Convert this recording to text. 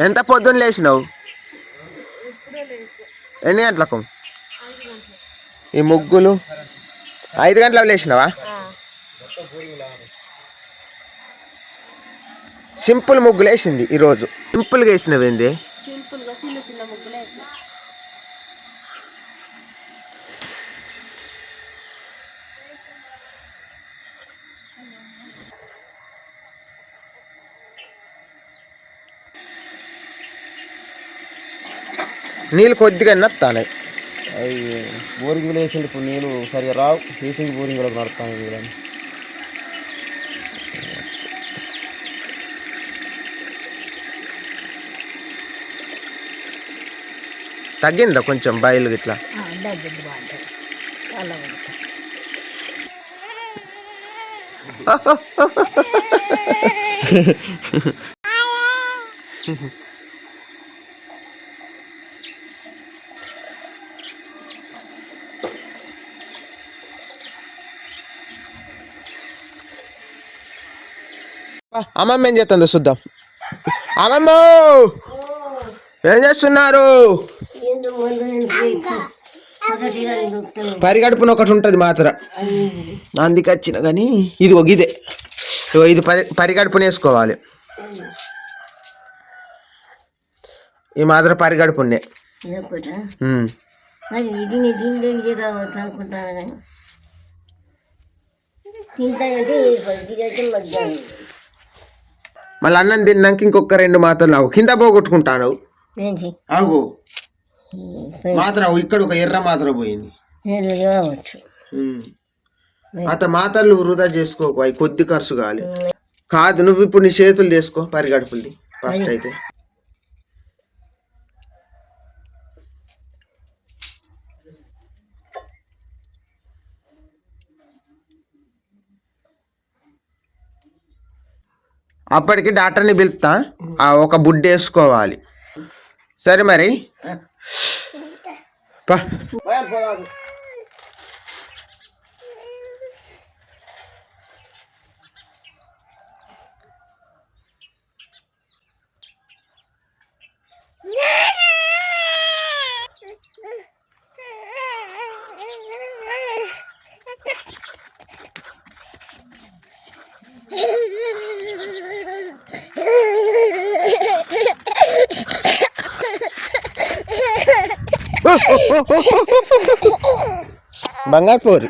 ఎంత పొద్దున్న లేచినావు? ఎన్ని గంటలకు? ఈ ముగ్గులు 5 గంటలకు లేచినావా? సింపుల్ ముగ్గులు వేసింది ఈరోజు. సింపుల్గా వేసినవేంది? నీళ్ళు కొద్దిగా నత్తానాయి. అవి బోరింగ్లు వేసింది. ఇప్పుడు నీళ్ళు సరిగా రావు. సీసింగ్ బోరింగ్లకు నడుస్తాను నీళ్ళని. తగ్గిందా కొంచెం బయలు ఇట్లా? అమ్మమ్మ ఏం చేస్తుందో చూద్దాం. అమ్మమ్మ ఏం చేస్తున్నారు? పరిగడుపున ఒకటి ఉంటుంది మాత్ర, అందుకు వచ్చిన కానీ ఇది ఒక ఇదే. ఇది పరిగడుపున వేసుకోవాలి. ఈ మాత్ర పరిగడుపునే. మళ్ళీ అన్నం తిన్నాక ఇంకొక 2 మాత్రలు ఆగు. కింద పోగొట్టుకుంటాను. ఆగు మాత్ర ఇక్కడ ఒక ఎర్ర మాత్ర పోయింది. అత మాత్రలు వృధా చేసుకోకు, అవి కొద్ది ఖర్చు కావాలి. కాదు, నువ్వు ఇప్పుడు నీ చేతులు చేసుకో పరిగడుపుల్ని ఫస్ట్. అయితే అప్పటికి డాక్టర్ని పిలుస్తా. ఒక బుడ్డ వేసుకోవాలి. సరే మరి బంగారు పోరు.